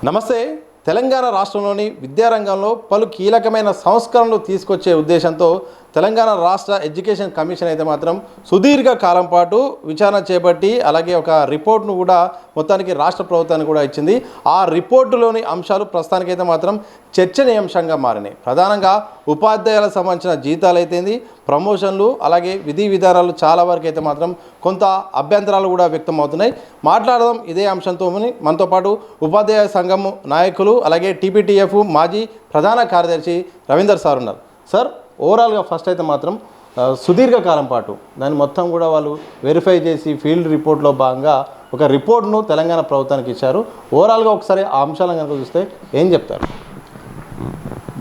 నమస్తే. తెలంగాణ రాష్ట్రంలోని విద్యారంగంలో పలు కీలకమైన సంస్కరణలు తీసుకొచ్చే ఉద్దేశంతో తెలంగాణ రాష్ట్ర ఎడ్యుకేషన్ కమిషన్ అయితే మాత్రం సుదీర్ఘ కాలం పాటు విచారణ చేపట్టి అలాగే ఒక రిపోర్ట్ను కూడా మొత్తానికి రాష్ట్ర ప్రభుత్వానికి కూడా ఇచ్చింది. ఆ రిపోర్టులోని అంశాలు ప్రస్తుతానికైతే మాత్రం చర్చనీయాంశంగా మారినాయి. ప్రధానంగా ఉపాధ్యాయులకు సంబంధించిన జీతాలు అయితేంది, ప్రమోషన్లు, అలాగే విధి విధానాలు చాలా వరకు అయితే మాత్రం కొంత అభ్యంతరాలు కూడా వ్యక్తం అవుతున్నాయి. మాట్లాడదాం ఇదే అంశంతో. మనతో పాటు ఉపాధ్యాయ సంఘం నాయకులు అలాగే టీపీటీఎఫ్ మాజీ ప్రధాన కార్యదర్శి రవీందర్ సార్ ఉన్నారు. సార్, ఓవరాల్గా ఫస్ట్ అయితే మాత్రం సుదీర్ఘకాలం పాటు దాన్ని మొత్తం కూడా వాళ్ళు వెరిఫై చేసి ఫీల్డ్ రిపోర్ట్లో భాగంగా ఒక రిపోర్ట్ను తెలంగాణ ప్రభుత్వానికి ఇచ్చారు. ఓవరాల్గా ఒకసారి ఆ అంశాలను కనుక చూస్తే ఏం చెప్తారు?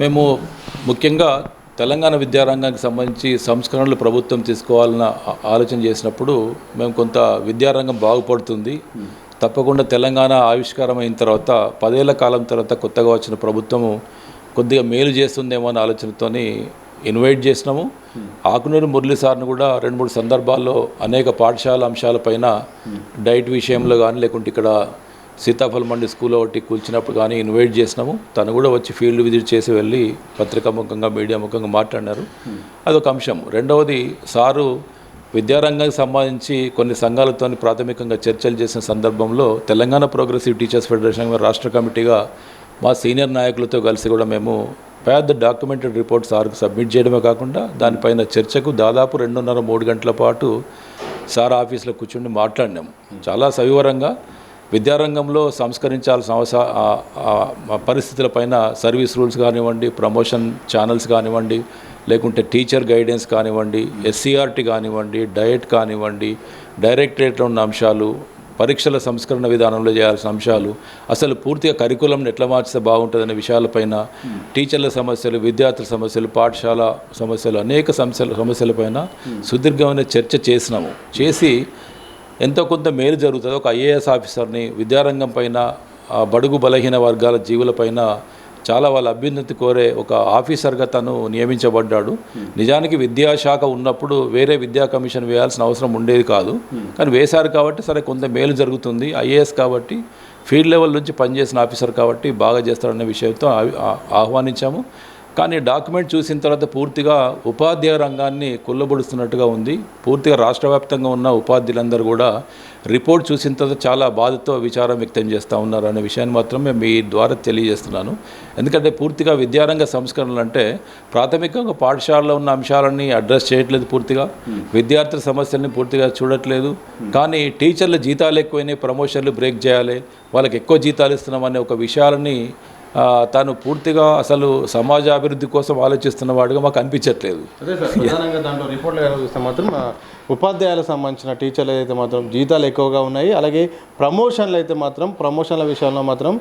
మేము ముఖ్యంగా తెలంగాణ విద్యారంగానికి సంబంధించి సంస్కరణలు ప్రభుత్వం తీసుకోవాలన్న ఆలోచన చేసినప్పుడు మేము కొంత విద్యారంగం బాగుపడుతుంది, తప్పకుండా తెలంగాణ ఆవిష్కారం అయిన తర్వాత 10 ఏళ్ల కాలం తర్వాత కొత్తగా వచ్చిన ప్రభుత్వము కొద్దిగా మేలు చేస్తుందేమో అనే ఆలోచనతోని ఇన్వైట్ చేసినాము. ఆకునూరి మురళి సార్ను కూడా 2-3 సందర్భాల్లో అనేక పాఠశాల అంశాలపైన డైట్ విషయంలో కానీ లేకుంటే ఇక్కడ సీతాఫల్ మండి స్కూల్ ఒకటి కూల్చినప్పుడు కానీ ఇన్వైట్ చేసినాము. తను కూడా వచ్చి ఫీల్డ్ విజిట్ చేసి వెళ్ళి పత్రికా ముఖంగా మీడియా ముఖంగా మాట్లాడినారు. అదొక అంశం. రెండవది, సారు విద్యారంగానికి సంబంధించి కొన్ని సంఘాలతో ప్రాథమికంగా చర్చలు చేసిన సందర్భంలో తెలంగాణ ప్రోగ్రెసివ్ టీచర్స్ ఫెడరేషన్ రాష్ట్ర కమిటీగా మా సీనియర్ నాయకులతో కలిసి కూడా మేము పెద్ద డాక్యుమెంటెడ్ రిపోర్ట్ సార్కు సబ్మిట్ చేయడమే కాకుండా దానిపైన చర్చకు దాదాపు 2.5-3 గంటల పాటు సార్ ఆఫీస్లో కూర్చుని మాట్లాడినాము. చాలా సవివరంగా విద్యారంగంలో సంస్కరించాల్సిన పరిస్థితులపైన సర్వీస్ రూల్స్ కానివ్వండి, ప్రమోషన్ ఛానల్స్ కానివ్వండి, లేకుంటే టీచర్ గైడెన్స్ కానివ్వండి, ఎస్సీఆర్టీ కానివ్వండి, డయట్ కానివ్వండి, డైరెక్టరేట్లో ఉన్న అంశాలు, పరీక్షల సంస్కరణ విధానంలో చేయాల్సిన అంశాలు, అసలు పూర్తిగా కరికులంను ఎట్లా మార్చితే బాగుంటుందనే విషయాలపైన, టీచర్ల సమస్యలు, విద్యార్థుల సమస్యలు, పాఠశాల సమస్యలు, అనేక సమస్యలపైన సుదీర్ఘమైన చర్చ చేసినాము. చేసి ఎంతో కొంత మేలు జరుగుతుంది. ఒక ఐఏఎస్ ఆఫీసర్ని విద్యారంగం పైన, బడుగు బలహీన వర్గాల జీవులపైన చాలా వాళ్ళ అభ్యున్నతి కోరే ఒక ఆఫీసర్గా తను నియమించబడ్డాడు. నిజానికి విద్యాశాఖ ఉన్నప్పుడు వేరే విద్యా కమిషన్ వేయాల్సిన అవసరం ఉండేది కాదు, కానీ వేశారు కాబట్టి సరే కొంత మేలు జరుగుతుంది. ఐఏఎస్ కాబట్టి ఫీల్డ్ లెవెల్ నుంచి పనిచేసిన ఆఫీసర్ కాబట్టి బాగా చేస్తారనే విషయంతో ఆహ్వానించాము. కానీ డాక్యుమెంట్ చూసిన తర్వాత పూర్తిగా ఉపాధ్యాయ రంగాన్ని కుల్లబొడుస్తున్నట్టుగా ఉంది. పూర్తిగా రాష్ట్ర వ్యాప్తంగా ఉన్న ఉపాధ్యాయులందరూ కూడా రిపోర్ట్ చూసిన తర్వాత చాలా బాధతో విచారం వ్యక్తం చేస్తూ ఉన్నారు అనే విషయాన్ని మాత్రమే మీ ద్వారా తెలియజేస్తున్నాను. ఎందుకంటే పూర్తిగా విద్యారంగ సంస్కరణలు అంటే ప్రాథమికంగా పాఠశాలలో ఉన్న అంశాలన్నీ అడ్రస్ చేయట్లేదు, పూర్తిగా విద్యార్థుల సమస్యల్ని పూర్తిగా చూడట్లేదు. కానీ టీచర్ల జీతాలు ఎక్కువైనాయి, ప్రమోషన్లు బ్రేక్ చేయాలి, వాళ్ళకి ఎక్కువ జీతాలు ఇస్తున్నామనే ఒక విషయాలని తాను పూర్తిగా అసలు సమాజ అభివృద్ధి కోసం ఆలోచిస్తున్న వాడుగా మాకు అనిపించట్లేదు. అదే సార్, ప్రధానంగా దాంట్లో రిపోర్ట్లో చూస్తే మాత్రం ఉపాధ్యాయులకు సంబంధించిన టీచర్లు అయితే మాత్రం జీతాలు ఎక్కువగా ఉన్నాయి. అలాగే ప్రమోషన్లు అయితే మాత్రం ప్రమోషన్ల విషయంలో మాత్రం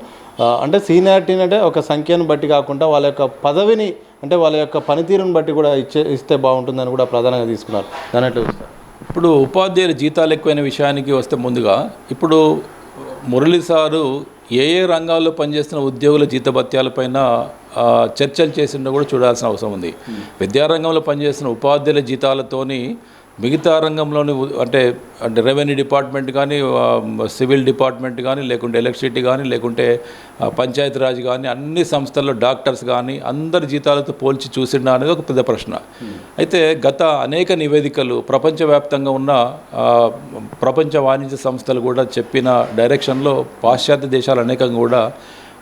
అంటే సీనియారిటీని అంటే ఒక సంఖ్యను బట్టి కాకుండా వాళ్ళ యొక్క పదవిని అంటే వాళ్ళ యొక్క పనితీరుని బట్టి కూడా ఇస్తే బాగుంటుందని కూడా ప్రధానంగా తీసుకున్నారు. దాని ఎట్లా చూస్తారు? ఇప్పుడు ఉపాధ్యాయుల జీతాలు ఎక్కువైన విషయానికి వస్తే ముందుగా ఇప్పుడు మురళి సారు ఏ రంగాల్లో పనిచేస్తున్న ఉద్యోగుల జీతభత్యాలపైన చర్చలు చేసిందో కూడా చూడాల్సిన అవసరం ఉంది. విద్యారంగంలో పనిచేస్తున్న ఉపాధ్యాయుల జీతాలతోని మిగతా రంగంలోని అంటే రెవెన్యూ డిపార్ట్మెంట్ కానీ, సివిల్ డిపార్ట్మెంట్ కానీ, లేకుంటే ఎలక్ట్రిసిటీ కానీ, లేకుంటే పంచాయతీరాజ్ కానీ, అన్ని సంస్థల్లో డాక్టర్స్ కానీ అందరి జీతాలతో పోల్చి చూసిండా అనేది ఒక పెద్ద ప్రశ్న. అయితే గత అనేక నివేదికలు ప్రపంచవ్యాప్తంగా ఉన్న ప్రపంచ వాణిజ్య సంస్థలు కూడా చెప్పిన డైరెక్షన్లో పాశ్చాత్య దేశాలు అనేకంగా కూడా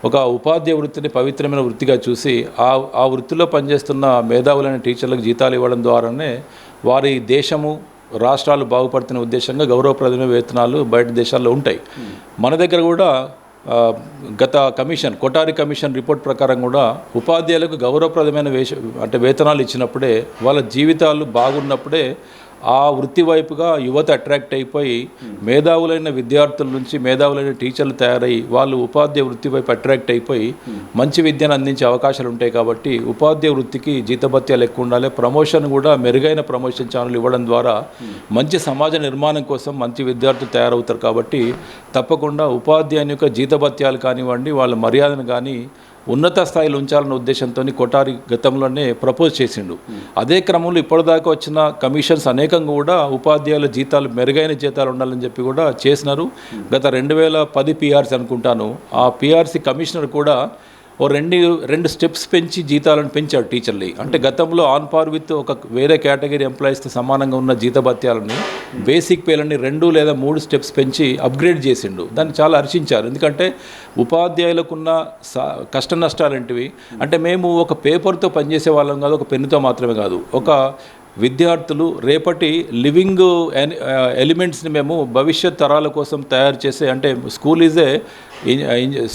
ఒక ఉపాధ్యాయ వృత్తిని పవిత్రమైన వృత్తిగా చూసి ఆ వృత్తిలో పనిచేస్తున్న మేధావులైన టీచర్లకు జీతాలు ఇవ్వడం ద్వారానే వారి దేశము, రాష్ట్రాలు బాగుపడుతున్న ఉద్దేశంగా గౌరవప్రదమైన వేతనాలు బయట దేశాల్లో ఉంటాయి. మన దగ్గర కూడా గత కమిషన్, కొటారి కమిషన్ రిపోర్ట్ ప్రకారం కూడా ఉపాధ్యాయులకు గౌరవప్రదమైన వేతనాలు ఇచ్చినప్పుడే, వాళ్ళ జీవితాలు బాగున్నప్పుడే ఆ వృత్తి వైపుగా యువత అట్రాక్ట్ అయిపోయి మేధావులైన విద్యార్థుల నుంచి మేధావులైన టీచర్లు తయారై వాళ్ళు ఉపాధ్యాయ వృత్తి వైపు అట్రాక్ట్ అయిపోయి మంచి విద్యను అందించే అవకాశాలు ఉంటాయి. కాబట్టి ఉపాధ్యాయ వృత్తికి జీతభత్యాలు ఎక్కువ ఉండాలి. ప్రమోషన్ కూడా మెరుగైన ప్రమోషన్ ఛానల్ ఇవ్వడం ద్వారా మంచి సమాజ నిర్మాణం కోసం మంచి విద్యార్థులు తయారవుతారు. కాబట్టి తప్పకుండా ఉపాధ్యాయుని యొక్క జీతభత్యాలు కానివ్వండి, వాళ్ళ మర్యాదను కానీ ఉన్నత స్థాయిలో ఉంచాలన్న ఉద్దేశంతో కొటారి గతంలోనే ప్రపోజ్ చేసిండు. అదే క్రమంలో ఇప్పటిదాకా వచ్చిన కమిషన్స్ అనేక ప్రత్యేకంగా కూడా ఉపాధ్యాయుల జీతాలు మెరుగైన జీతాలు ఉండాలని చెప్పి కూడా చేసినారు. గత 2010 పిఆర్సీ అనుకుంటాను, ఆ పిఆర్సీ కమిషనర్ కూడా ఓ రెండు స్టెప్స్ పెంచి జీతాలను పెంచాడు టీచర్లు. అంటే గతంలో ఆన్ పార్ విత్ ఒక వేరే కేటగిరీ ఎంప్లాయీస్తో సమానంగా ఉన్న జీతభత్యాలని, బేసిక్ పేలని 2 లేదా 3 స్టెప్స్ పెంచి అప్గ్రేడ్ చేసిండు. దాన్ని చాలా హర్షించారు. ఎందుకంటే ఉపాధ్యాయులకున్న కష్ట నష్టాలు ఏంటివి అంటే, మేము ఒక పేపర్తో పనిచేసే వాళ్ళం కాదు, ఒక పెన్నుతో మాత్రమే కాదు, ఒక విద్యార్థులు రేపటి లివింగ్ ఎలిమెంట్స్ని మేము భవిష్యత్ తరాల కోసం తయారు చేసే, అంటే school is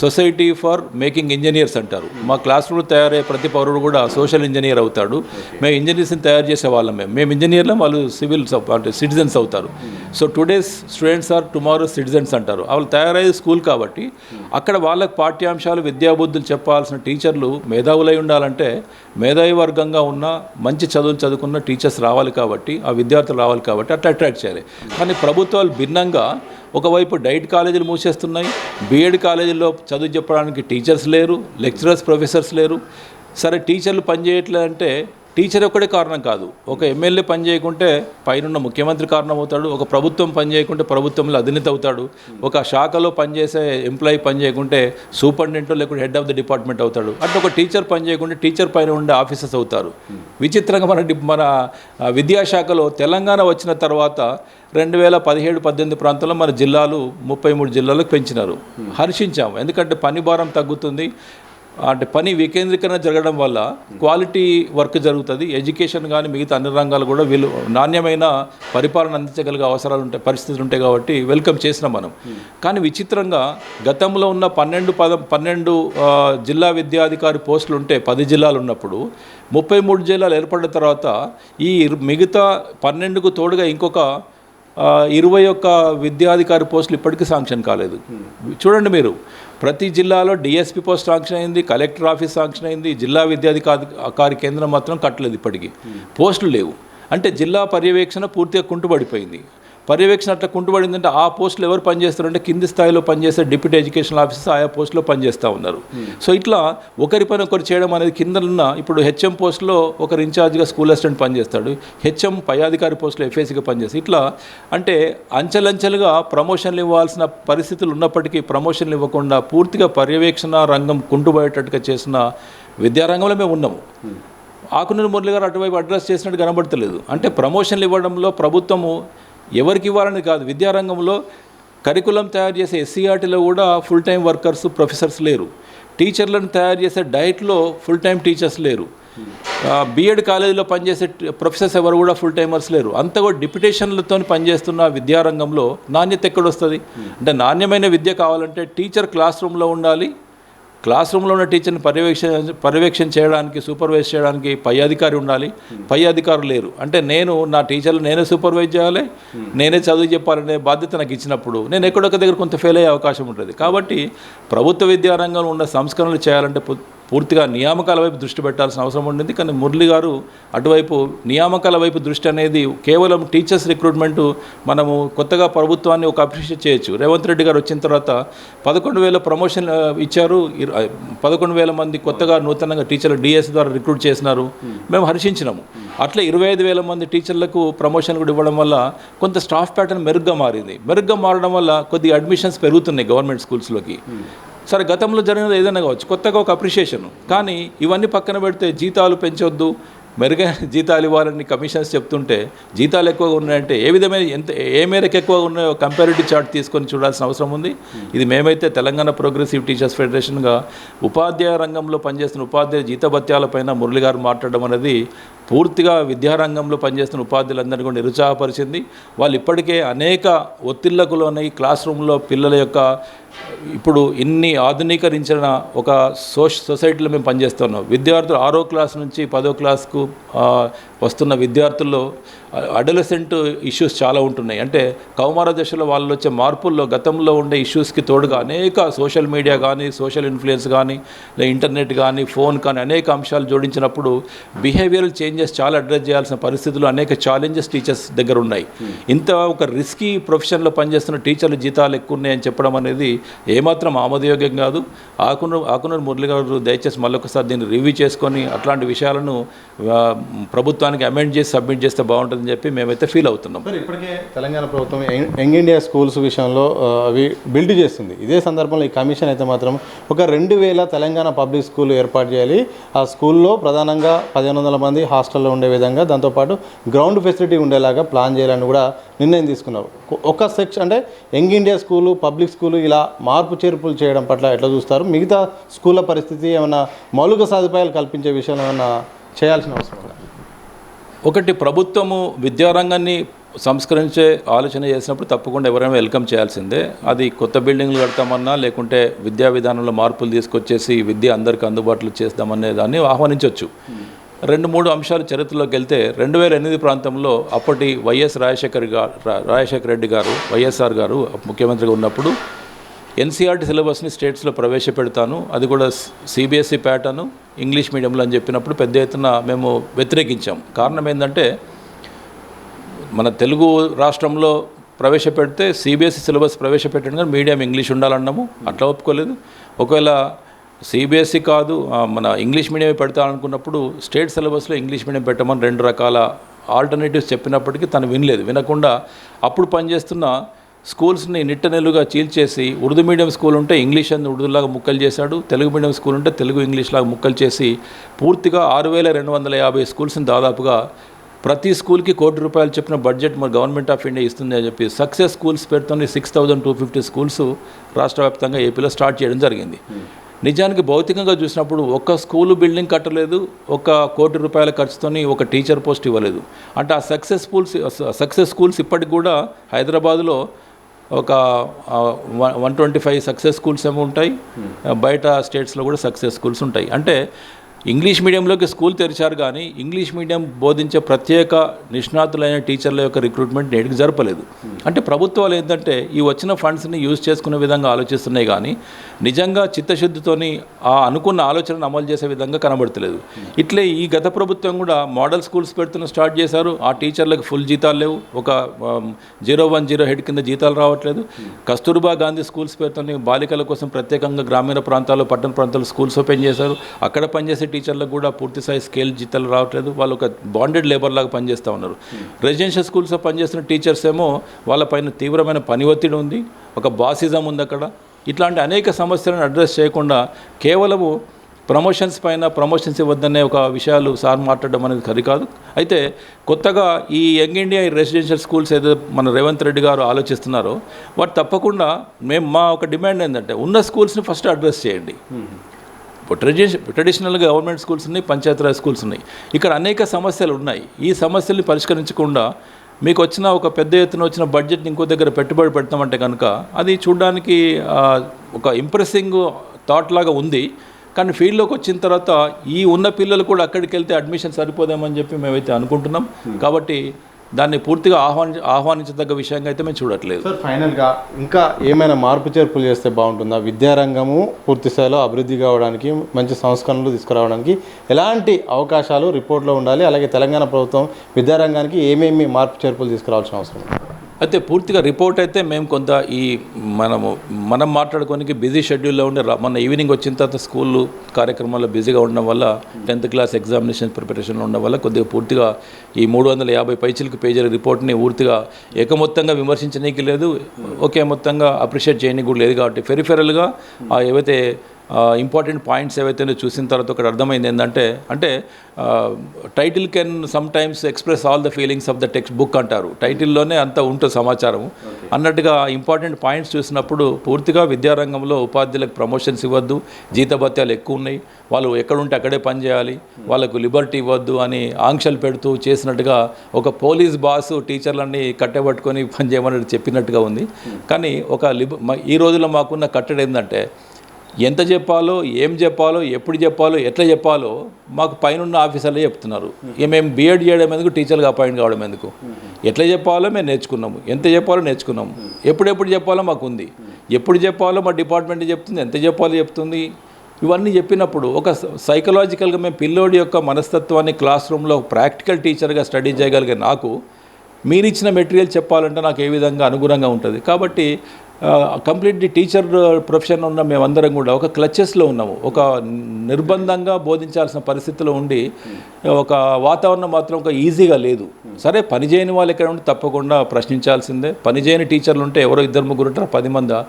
society for making engineers అంటారు. మా క్లాస్ రూమ్లో తయారయ్యే ప్రతి పౌరుడు కూడా సోషల్ ఇంజనీర్ అవుతాడు. మేము ఇంజనీర్స్ని తయారు చేసే వాళ్ళం, మేము ఇంజనీర్లం, వాళ్ళు అంటే సిటిజన్స్ అవుతారు. So today's students are tomorrow citizens అంటారు. వాళ్ళు తయారయ్యే స్కూల్ కాబట్టి అక్కడ వాళ్ళకి పాఠ్యాంశాలు, విద్యాబుద్ధులు చెప్పాల్సిన టీచర్లు మేధావులై ఉండాలంటే మేధావి వర్గంగా ఉన్న మంచి చదువులు చదువుకున్న టీచర్స్ రావాలి కాబట్టి, ఆ విద్యార్థులు రావాలి కాబట్టి అట్లా అట్రాక్ట్ చేయాలి. కానీ ప్రభుత్వాలు భిన్నంగా ఒకవైపు డైట్ కాలేజీలు మూసేస్తున్నాయి, బీఎడ్ కాలేజీల్లో చదువు చెప్పడానికి టీచర్స్ లేరు, లెక్చరర్స్ ప్రొఫెసర్స్ లేరు. సరే టీచర్లు పనిచేయట్లేదంటే టీచర్ ఒక్కడే కారణం కాదు. ఒక ఎమ్మెల్యే పని చేయకుంటే పైన ముఖ్యమంత్రి కారణం అవుతాడు, ఒక ప్రభుత్వం పని చేయకుంటే ప్రభుత్వంలో అధినేత అవుతాడు, ఒక శాఖలో పనిచేసే ఎంప్లాయీ పని చేయకుంటే సూపరింటెండెంట్ లేకుంటే హెడ్ ఆఫ్ ది డిపార్ట్మెంట్ అవుతాడు. అంటే ఒక టీచర్ పని చేయకుంటే టీచర్ పైన ఉండే ఆఫీసర్స్ అవుతారు. విచిత్రంగా మన విద్యాశాఖలో తెలంగాణ వచ్చిన తర్వాత 2017-18 ప్రాంతంలో మన జిల్లాలు 33 జిల్లాలకు పెంచినారు. హర్షించాము, ఎందుకంటే పని భారం తగ్గుతుంది, అంటే పని వికేంద్రీకరణ జరగడం వల్ల క్వాలిటీ వర్క్ జరుగుతుంది. ఎడ్యుకేషన్ కానీ మిగతా అన్ని రంగాలు కూడా వీళ్ళు నాణ్యమైన పరిపాలన అందించగలిగే అవసరాలు ఉంటాయి, పరిస్థితులు ఉంటాయి కాబట్టి వెల్కమ్ చేసినాం మనం. కానీ విచిత్రంగా గతంలో ఉన్న 12 జిల్లా విద్యాధికారి పోస్టులు ఉంటే 10 జిల్లాలు ఉన్నప్పుడు 33 జిల్లాలు ఏర్పడిన తర్వాత ఈ మిగతా 12కు తోడుగా ఇంకొక 21 విద్యాధికారి పోస్టులు ఇప్పటికీ శాంక్షన్ కాలేదు. చూడండి మీరు, ప్రతి జిల్లాలో డిఎస్పీ పోస్ట్ శాంక్షన్ అయింది, కలెక్టర్ ఆఫీస్ శాంక్షన్ అయింది, జిల్లా విద్యాధికారి కేంద్రం మాత్రం కట్టలేదు, ఇప్పటికీ పోస్టులు లేవు. అంటే జిల్లా పర్యవేక్షణ పూర్తిగా కుంటుపడిపోయింది. పర్యవేక్షణ అట్లా కుంటుపడిందంటే ఆ పోస్టులు ఎవరు పనిచేస్తారంటే కింది స్థాయిలో పనిచేసే డిప్యూటీ ఎడ్యుకేషనల్ ఆఫీసర్స్ ఆయా పోస్టులో పనిచేస్తూ ఉన్నారు. సో ఇట్లా ఒకరి పని ఒకరు చేయడం అనేది కిందన్న, ఇప్పుడు హెచ్ఎం పోస్టులో ఒకరు ఇన్ఛార్జ్గా స్కూల్ అసిస్టెంట్ పనిచేస్తాడు, హెచ్ఎం పై అధికారి పోస్టులో ఎఫ్ఏసీగా పనిచేస్తాడు. ఇట్లా అంటే అంచెలంచెలుగా ప్రమోషన్లు ఇవ్వాల్సిన పరిస్థితులు ఉన్నప్పటికీ ప్రమోషన్లు ఇవ్వకుండా పూర్తిగా పర్యవేక్షణ రంగం కుంటుపోయేటట్టుగా చేసిన విద్యారంగంలో మేము ఉన్నాము. ఆకునూరి మురళి గారు అటువైపు అడ్రస్ చేసినట్టు కనబడతలేదు. అంటే ప్రమోషన్లు ఇవ్వడంలో ప్రభుత్వము ఎవరికి ఇవ్వాలని కాదు, విద్యారంగంలో కరికులం తయారు చేసే ఎస్సీఆర్టీలో కూడా ఫుల్ టైం వర్కర్స్ ప్రొఫెసర్స్ లేరు, టీచర్లను తయారు చేసే డైట్లో ఫుల్ టైం టీచర్స్ లేరు, బీఎడ్ కాలేజీలో పనిచేసే ప్రొఫెసర్స్ ఎవరు కూడా ఫుల్ టైమర్స్ లేరు. అంతా కూడా డిప్యుటేషన్లతో పనిచేస్తున్న విద్యారంగంలో నాణ్యత ఎక్కడొస్తుంది? అంటే నాణ్యమైన విద్య కావాలంటే టీచర్ క్లాస్ రూమ్లో ఉండాలి, క్లాస్ రూమ్లో ఉన్న టీచర్ని పర్యవేక్షణ చేయడానికి, సూపర్వైజ్ చేయడానికి పై అధికారి ఉండాలి. పై అధికారులు లేరు. అంటే నా టీచర్లు నేనే సూపర్వైజ్ చేయాలి, నేనే చదువు చెప్పాలనే బాధ్యత నాకు ఇచ్చినప్పుడు నేను ఎక్కడొక్క దగ్గర కొంత ఫెయిల్ అయ్యే అవకాశం ఉంటుంది. కాబట్టి ప్రభుత్వ విద్యారంగంలో ఉన్న సంస్కరణలు చేయాలంటే పూర్తిగా నియామకాల వైపు దృష్టి పెట్టాల్సిన అవసరం ఉండింది. కానీ మురళి గారు అటువైపు నియామకాల వైపు దృష్టి అనేది కేవలం టీచర్స్ రిక్రూట్మెంటు మనము కొత్తగా ప్రభుత్వాన్ని ఒక అప్రిషియేట్ చేయొచ్చు. రేవంత్ రెడ్డి గారు వచ్చిన తర్వాత 11,000 ప్రమోషన్ ఇచ్చారు, 11,000 మంది కొత్తగా నూతనంగా టీచర్లు డిఎస్ ద్వారా రిక్రూట్ చేసినారు, మేము హర్షించినాము. అట్లా 25,000 మంది టీచర్లకు ప్రమోషన్ కూడా ఇవ్వడం వల్ల కొంత స్టాఫ్ ప్యాటర్న్ మెరుగ్గా మారింది. మెరుగ్గా మారడం వల్ల కొద్దిగా అడ్మిషన్స్ పెరుగుతున్నాయి గవర్నమెంట్ స్కూల్స్లోకి. సరే, గతంలో జరిగినది ఏదైనా కావచ్చు, కొత్తగా ఒక అప్రిషియేషన్. కానీ ఇవన్నీ పక్కన పెడితే జీతాలు పెంచొద్దు, మెరుగైన జీతాలు ఇవ్వాలని కమిషన్స్ చెప్తుంటే జీతాలు ఎక్కువగా ఉన్నాయంటే ఏ మేరకు ఎక్కువగా ఉన్నాయో కంపారిటివ్ చార్ట్ తీసుకొని చూడాల్సిన అవసరం ఉంది. ఇది మేమైతే తెలంగాణ ప్రోగ్రెసివ్ టీచర్స్ ఫెడరేషన్గా ఉపాధ్యాయ రంగంలో పనిచేస్తున్న ఉపాధ్యాయ జీతభత్యాలపైన మురళి గారు మాట్లాడడం అనేది పూర్తిగా విద్యారంగంలో పనిచేస్తున్న ఉపాధ్యాయులందరినీ కూడా నిరుత్సాహపరిచింది. వాళ్ళు ఇప్పటికే అనేక ఒత్తిళ్లకు లోనై క్లాస్ రూమ్లో పిల్లల యొక్క ఇప్పుడు ఇన్ని ఆధునీకరించిన ఒక సొసైటీలో మేము పనిచేస్తున్నాం. విద్యార్థులు 6వ క్లాస్ నుంచి 10వ క్లాస్కు వస్తున్న విద్యార్థుల్లో అడలసెంట్ ఇష్యూస్ చాలా ఉంటున్నాయి. అంటే కౌమార దశలో వాళ్ళు వచ్చే మార్పుల్లో గతంలో ఉండే ఇష్యూస్కి తోడుగా అనేక సోషల్ మీడియా కానీ, సోషల్ ఇన్ఫ్లుయెన్స్ కానీ, ఇంటర్నెట్ కానీ, ఫోన్ కానీ అనేక అంశాలు జోడించినప్పుడు బిహేవియరల్ చేంజ్ చేంజెస్ చాలా అడ్రస్ చేయాల్సిన పరిస్థితులు, అనేక ఛాలెంజెస్ టీచర్స్ దగ్గర ఉన్నాయి. ఇంత ఒక రిస్కీ ప్రొఫెషన్లో పనిచేస్తున్న టీచర్లు జీతాలు ఎక్కువ ఉన్నాయని చెప్పడం అనేది ఏమాత్రం ఆమోదయోగ్యం కాదు. ఆకునూరు మురళి గారు దయచేసి మళ్ళొకసారి దీన్ని రివ్యూ చేసుకొని అట్లాంటి విషయాలను ప్రభుత్వానికి అమెండ్ చేసి సబ్మిట్ చేస్తే బాగుంటుందని చెప్పి మేమైతే ఫీల్ అవుతున్నాం. సార్, ఇప్పటికే తెలంగాణ ప్రభుత్వం యంగ్ ఇండియా స్కూల్స్ విషయంలో అవి బిల్డ్ చేస్తుంది. ఇదే సందర్భంలో ఈ కమిషన్ అయితే మాత్రం ఒక 2000 తెలంగాణ పబ్లిక్ స్కూల్ ఏర్పాటు చేయాలి. ఆ స్కూల్లో ప్రధానంగా 1500 మంది హాస్టల్లో ఉండే విధంగా, దాంతోపాటు గ్రౌండ్ ఫెసిలిటీ ఉండేలాగా ప్లాన్ చేయాలని కూడా నిర్ణయం తీసుకున్నారు. ఒక సెక్షన్ అంటే young India school, public school ఇలా మార్పు చేర్పులు చేయడం పట్ల ఎట్లా చూస్తారు? మిగతా స్కూళ్ళ పరిస్థితి ఏమైనా మౌలిక సదుపాయాలు కల్పించే విషయంలో ఏమైనా చేయాల్సిన అవసరం ఉందా? ఒకటి, ప్రభుత్వము విద్యారంగాన్ని సంస్కరించే ఆలోచన చేసినప్పుడు తప్పకుండా ఎవరైనా వెల్కమ్ చేయాల్సిందే. అది కొత్త బిల్డింగ్లు కడతామన్నా, లేకుంటే విద్యా విధానంలో మార్పులు తీసుకొచ్చేసి విద్య అందరికీ అందుబాటులో చేస్తామనే దాన్ని ఆహ్వానించవచ్చు. 2-3 అంశాలు చరిత్రలోకి వెళ్తే 2008 ప్రాంతంలో అప్పటి రాజశేఖర రెడ్డి గారు, వైఎస్ఆర్ గారు ముఖ్యమంత్రిగా ఉన్నప్పుడు ఎన్సీఆర్టీ సిలబస్ని స్టేట్స్లో ప్రవేశపెడతాను, అది కూడా సిబిఎస్ఈ ప్యాటర్ను ఇంగ్లీష్ మీడియంలో అని చెప్పినప్పుడు పెద్ద ఎత్తున మేము వ్యతిరేకించాం. కారణం ఏంటంటే, మన తెలుగు రాష్ట్రంలో ప్రవేశపెడితే సిబిఎస్ఈ సిలబస్ ప్రవేశపెట్టడం కానీ మీడియం ఇంగ్లీష్ ఉండాలన్నాము, అట్లా ఒప్పుకోలేదు. ఒకవేళ సిబిఎస్ఈ కాదు మన ఇంగ్లీష్ మీడియం పెడతాననుకున్నప్పుడు స్టేట్ సిలబస్లో ఇంగ్లీష్ మీడియం పెట్టమని 2 రకాల ఆల్టర్నేటివ్స్ చెప్పినప్పటికీ తను వినకుండా అప్పుడు పనిచేస్తున్న స్కూల్స్ని నిట్టనెలుగా చీల్చేసి ఉర్దూ మీడియం స్కూల్ ఉంటే ఇంగ్లీష్ అని ఉర్దూలాగా ముక్కలు చేశాడు, తెలుగు మీడియం స్కూల్ ఉంటే తెలుగు ఇంగ్లీష్ లాగా ముక్కలు చేసి పూర్తిగా 6250 స్కూల్స్ని దాదాపుగా ప్రతి స్కూల్కి ₹1 కోటి చెప్పిన బడ్జెట్ మన గవర్నమెంట్ ఆఫ్ ఇండియా ఇస్తుంది అని చెప్పి సక్సెస్ స్కూల్స్ పేరుతో 6250 స్కూల్స్ రాష్ట్ర వ్యాప్తంగా ఏపీలో స్టార్ట్ చేయడం జరిగింది. నిజానికి భౌతికంగా చూసినప్పుడు ఒక్క స్కూలు బిల్డింగ్ కట్టలేదు, ₹1 కోటి ఖర్చుతో ఒక టీచర్ పోస్ట్ ఇవ్వలేదు. అంటే ఆ సక్సెస్ స్కూల్స్ ఇప్పటికి కూడా హైదరాబాద్లో ఒక 125 సక్సెస్ స్కూల్స్ ఏమో ఉంటాయి, బయట స్టేట్స్లో కూడా సక్సెస్ స్కూల్స్ ఉంటాయి. అంటే ఇంగ్లీష్ మీడియంలోకి స్కూల్ తెరిచారు కానీ ఇంగ్లీష్ మీడియం బోధించే ప్రత్యేక నిష్ణాతులైన టీచర్ల యొక్క రిక్రూట్మెంట్ నేటికి జరపలేదు. అంటే ప్రభుత్వాలు ఏంటంటే ఈ వచ్చిన ఫండ్స్ని యూజ్ చేసుకునే విధంగా ఆలోచిస్తున్నాయి కానీ నిజంగా చిత్తశుద్ధితోని ఆ అనుకున్న ఆలోచనను అమలు చేసే విధంగా కనబడతలేదు. ఇట్లే ఈ గత ప్రభుత్వం కూడా మోడల్ స్కూల్స్ స్టార్ట్ చేశారు. ఆ టీచర్లకు ఫుల్ జీతాలు లేవు, ఒక 010 హెడ్ కింద జీతాలు రావట్లేదు. కస్తూర్బా గాంధీ స్కూల్స్ పేరుతో బాలికల కోసం ప్రత్యేకంగా గ్రామీణ ప్రాంతాల్లో, పట్టణ ప్రాంతాల్లో స్కూల్స్ ఓపెన్ చేశారు. అక్కడ పనిచేసే టీచర్లకు కూడా పూర్తి స్థాయి స్కేల్ జీతాలు రావట్లేదు, వాళ్ళు ఒక బాండెడ్ లేబర్ లాగా పనిచేస్తూ ఉన్నారు. రెసిడెన్షియల్ స్కూల్స్లో పనిచేస్తున్న టీచర్స్ ఏమో వాళ్ళపైన తీవ్రమైన పని ఒత్తిడి ఉంది, ఒక బాసిజం ఉంది అక్కడ. ఇట్లాంటి అనేక సమస్యలను అడ్రస్ చేయకుండా కేవలము ప్రమోషన్స్ ఇవ్వద్దనే ఒక విషయాలు సార్ మాట్లాడడం అనేది సరికాదు. అయితే కొత్తగా ఈ యంగ్ ఇండియా రెసిడెన్షియల్ స్కూల్స్ ఏదో మన రేవంత్ రెడ్డి గారు ఆలోచిస్తున్నారో వాటి తప్పకుండా మా ఒక డిమాండ్ ఏంటంటే ఉన్న స్కూల్స్ని ఫస్ట్ అడ్రస్ చేయండి. ఇప్పుడు ట్రెడిషనల్గా గవర్నమెంట్ స్కూల్స్ ఉన్నాయి, పంచాయతీరాజ్ స్కూల్స్ ఉన్నాయి, ఇక్కడ అనేక సమస్యలు ఉన్నాయి. ఈ సమస్యల్ని పరిష్కరించకుండా మీకు వచ్చిన ఒక పెద్ద ఎత్తున వచ్చిన బడ్జెట్ని ఇంకో దగ్గర పెట్టుబడి పెడతామంటే కనుక అది చూడడానికి ఒక ఇంప్రెసింగ్ థాట్ లాగా ఉంది. కానీ ఫీల్డ్లోకి వచ్చిన తర్వాత ఈ ఉన్న పిల్లలు కూడా అక్కడికి వెళ్తే అడ్మిషన్ సరిపోదామని చెప్పి మేమైతే అనుకుంటున్నాం. కాబట్టి దాన్ని పూర్తిగా ఆహ్వానించదగ్గ విషయంగా అయితే మేము చూడట్లేదు. సార్, ఫైనల్గా ఇంకా ఏమైనా మార్పు చేర్పులు చేస్తే బాగుంటుందా? విద్యారంగము పూర్తి స్థాయిలో అభివృద్ధి కావడానికి, మంచి సంస్కరణలు తీసుకురావడానికి ఎలాంటి అవకాశాలు రిపోర్ట్లో ఉండాలి? అలాగే తెలంగాణ ప్రభుత్వం విద్యారంగానికి ఏమేమి మార్పు చేర్పులు తీసుకురావాల్సిన అవసరం? అయితే పూర్తిగా రిపోర్ట్ అయితే మేము కొంత మనం మాట్లాడుకోనికి బిజీ షెడ్యూల్లో ఉండే మన ఈవినింగ్ వచ్చిన తర్వాత స్కూల్ కార్యక్రమాల్లో బిజీగా ఉండడం వల్ల 10th క్లాస్ ఎగ్జామినేషన్ ప్రిపరేషన్లో ఉండడం వల్ల కొద్దిగా పూర్తిగా ఈ 350 పైచిలకు పేజీల రిపోర్ట్ని పూర్తిగా ఏకమొత్తంగా విమర్శించనీకి లేదు, ఒకే మొత్తంగా అప్రిషియేట్ చేయడానికి కూడా లేదు. కాబట్టి పెరిఫెరల్గా ఏవైతే ఇంపార్టెంట్ పాయింట్స్ ఏవైతే చూసిన తర్వాత ఒకటి అర్థమైంది ఏంటంటే, title can some times express all the feelings of the text book అంటారు. టైటిల్లోనే అంత ఉంటుంది సమాచారం అన్నట్టుగా ఇంపార్టెంట్ పాయింట్స్ చూసినప్పుడు పూర్తిగా విద్యారంగంలో ఉపాధ్యాయులకు ప్రమోషన్స్ ఇవ్వద్దు, జీతభత్యాలు ఎక్కువ ఉన్నాయి, వాళ్ళు ఎక్కడుంటే అక్కడే పనిచేయాలి, వాళ్ళకు లిబర్టీ ఇవ్వద్దు అని ఆంక్షలు పెడుతూ చేసినట్టుగా ఒక పోలీస్ బాసు టీచర్లన్నీ కట్టబట్టుకొని పనిచేయమని చెప్పినట్టుగా ఉంది. కానీ ఈ రోజుల్లో మాకున్న కట్టడి ఏంటంటే ఎంత చెప్పాలో, ఏం చెప్పాలో, ఎప్పుడు చెప్పాలో, ఎట్లా చెప్పాలో మాకు పైన ఆఫీసర్లే చెప్తున్నారు. మేము బీఎడ్ చేయడం ఎందుకు, టీచర్గా అపాయింట్ కావడం ఎందుకు? ఎట్లా చెప్పాలో మేము నేర్చుకున్నాము, ఎంత చెప్పాలో నేర్చుకున్నాము, ఎప్పుడెప్పుడు చెప్పాలో మాకు ఉంది, ఎప్పుడు చెప్పాలో మా డిపార్ట్మెంట్ చెప్తుంది, ఎంత చెప్పాలో చెప్తుంది. ఇవన్నీ చెప్పినప్పుడు ఒక సైకలాజికల్గా మేము పిల్లోడి యొక్క మనస్తత్వాన్ని క్లాస్ రూమ్లో ప్రాక్టికల్ టీచర్గా స్టడీ చేయగలిగే నాకు మీరు ఇచ్చిన మెటీరియల్ చెప్పాలంటే నాకు ఏ విధంగా అనుగుణంగా ఉంటుంది. కాబట్టి కంప్లీట్లీ టీచర్ ప్రొఫెషన్ ఉన్న మేమందరం కూడా ఒక క్లచెస్లో ఉన్నాము. ఒక నిర్బంధంగా బోధించాల్సిన పరిస్థితిలో ఉండి ఒక వాతావరణం మాత్రం ఒక ఈజీగా లేదు. సరే పనిచేయని వాళ్ళు ఎక్కడ ఉంటే తప్పకుండా ప్రశ్నించాల్సిందే. పనిచేయని టీచర్లు ఉంటే ఎవరో 2-3 ఉంటారు, 10 మంది.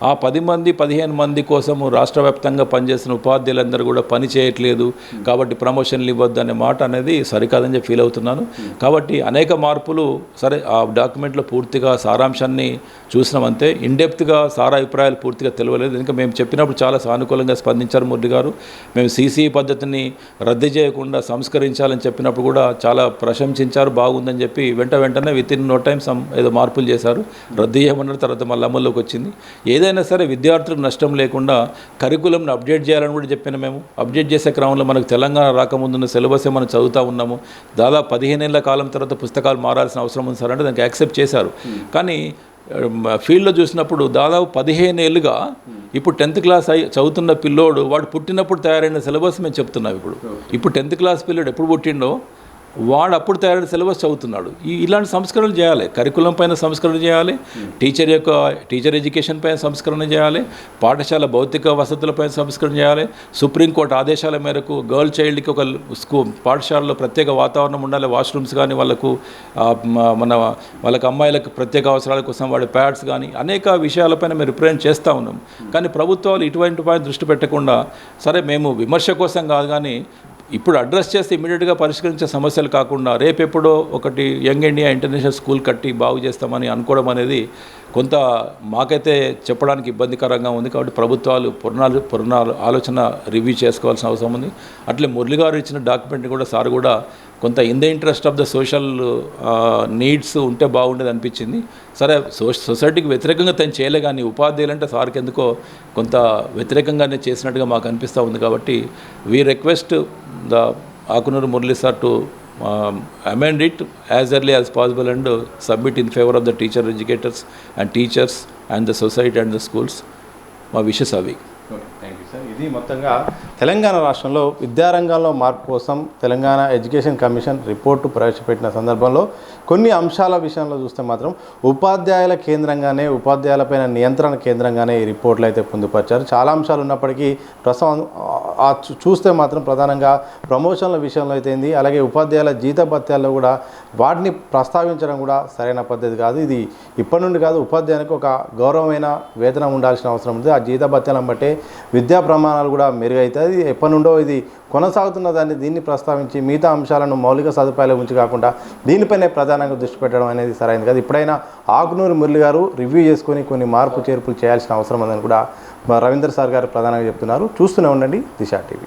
ఆ 10 మంది 15 మంది కోసము రాష్ట్ర వ్యాప్తంగా పనిచేస్తున్న ఉపాధ్యాయులందరూ కూడా పని చేయట్లేదు కాబట్టి ప్రమోషన్లు ఇవ్వద్దు అనే మాట అనేది సరికాదని చెప్పి ఫీల్ అవుతున్నాను. కాబట్టి అనేక మార్పులు సరే ఆ డాక్యుమెంట్లో పూర్తిగా సారాంశాన్ని చూసినామంతే. ఇన్డెప్త్గా సారా అభిప్రాయాలు పూర్తిగా తెలియలేదు. ఇంకా మేము చెప్పినప్పుడు చాలా సానుకూలంగా స్పందించారు మురళి గారు. మేము సీసీ పద్ధతిని రద్దు చేయకుండా సంస్కరించాలని చెప్పినప్పుడు కూడా చాలా ప్రశంసించారు, బాగుందని చెప్పి వెంటనే వితిన్ నో టైం ఏదో మార్పులు చేశారు. రద్దు చేయమన్నారు, తర్వాత మళ్ళీ అమల్లోకి వచ్చింది. ఏదైనా సరే విద్యార్థులకు నష్టం లేకుండా కరికులంని అప్డేట్ చేయాలని కూడా చెప్పిన మేము. అప్డేట్ చేసే క్రమంలో మనకు తెలంగాణ రాకముందున్న సిలబసే మనం చదువుతూ ఉన్నాము. దాదాపు 15 ఏళ్ల కాలం తర్వాత పుస్తకాలు మారాల్సిన అవసరం ఉంది సార్ అంటే దానికి యాక్సెప్ట్ చేశారు. కానీ ఫీల్డ్లో చూసినప్పుడు దాదాపు 15 ఏళ్ళుగా ఇప్పుడు 10th క్లాస్ చదువుతున్న పిల్లోడు వాడు పుట్టినప్పుడు తయారైన సిలబస్ మేము చెప్తున్నాం. ఇప్పుడు 10th క్లాస్ పిల్లోడు ఎప్పుడు పుట్టిండో వాడు అప్పుడు తయారైన సిలబస్ చదువుతున్నాడు. ఇలాంటి సంస్కరణలు చేయాలి. కరికులం పైన సంస్కరణ చేయాలి, టీచర్ ఎడ్యుకేషన్ పైన సంస్కరణ చేయాలి, పాఠశాల భౌతిక వసతులపైన సంస్కరణ చేయాలి. సుప్రీంకోర్టు ఆదేశాల మేరకు గర్ల్ చైల్డ్కి ఒక పాఠశాలలో ప్రత్యేక వాతావరణం ఉండాలి. వాష్రూమ్స్ కానీ వాళ్ళకి అమ్మాయిలకు ప్రత్యేక అవసరాల కోసం వాడే ప్యాడ్స్ కానీ అనేక విషయాలపైన మేము రిప్రజెంట్ చేస్తూ ఉన్నాం. కానీ ప్రభుత్వాలు ఇటువంటి పైన దృష్టి పెట్టకుండా సరే మేము విమర్శ కోసం కాదు కానీ ఇప్పుడు అడ్రస్ చేస్తే ఇమీడియట్గా పరిష్కరించే సమస్యలు కాకుండా రేపెప్పుడో ఒకటి యంగ్ ఇండియా ఇంటర్నేషనల్ స్కూల్ కట్టి బాగు చేస్తామని అనుకోవడం అనేది కొంత మాకైతే చెప్పడానికి ఇబ్బందికరంగా ఉంది. కాబట్టి ప్రభుత్వాలు పునరాలోచన ఆలోచన రివ్యూ చేసుకోవాల్సిన అవసరం ఉంది. అట్లే మురళి గారు ఇచ్చిన డాక్యుమెంట్ని కూడా సార్ కూడా కొంత in the interest of the social needs ఉంటే బాగుండేది అనిపించింది. సరే సొసైటీకి వ్యతిరేకంగా తను చేయలే, కానీ ఉపాధ్యాయులంటే సార్కి ఎందుకో కొంత వ్యతిరేకంగానే చేసినట్టుగా మాకు అనిపిస్తూ ఉంది. కాబట్టి we request the Akunuru Murali sir to amend it as early as possible and submit in favor of the teacher educators and teachers and the society and the schools. మా విషెస్ అవి. Thank you sir. ఇది మొత్తంగా తెలంగాణ రాష్ట్రంలో విద్యారంగంలో మార్పు కోసం Telangana education commission report ప్రవేశపెట్టిన సందర్భంలో కొన్ని అంశాల విషయంలో చూస్తే మాత్రం ఉపాధ్యాయుల కేంద్రంగానే, ఉపాధ్యాయులపైన నియంత్రణ కేంద్రంగానే ఈ రిపోర్ట్లు అయితే పొందుపరిచారు. చాలా అంశాలు ఉన్నప్పటికీ ప్రస్తుతం చూస్తే మాత్రం ప్రధానంగా ప్రమోషన్ల విషయంలో అయితే ఏంది, అలాగే ఉపాధ్యాయుల జీతభత్యాల్లో కూడా వాటిని ప్రస్తావించడం కూడా సరైన పద్ధతి కాదు. ఇది ఇప్పటి నుండి కాదు, ఉపాధ్యాయునికి ఒక గౌరవమైన వేతనం ఉండాల్సిన అవసరం ఉంది. ఆ జీతభత్యాలను బట్టే విద్యా ప్రమాణాలు కూడా మెరుగవుతాయి. ఎప్పటి నుండో ఇది కొనసాగుతున్న దీన్ని ప్రస్తావించి మిగతా అంశాలను మౌలిక సదుపాయాల గురించి కాకుండా దీనిపైనే ప్రధానంగా దృష్టి పెట్టడం అనేది సరైనది కాదు. ఇప్పుడైనా ఆకునూరు మురళి గారు రివ్యూ చేసుకొని కొన్ని మార్పు చేర్పులు చేయాల్సిన అవసరం ఉందని కూడా రవీందర్ సార్ గారు ప్రధానంగా చెప్తున్నారు. చూస్తూనే ఉండండి దిశ టీవీ.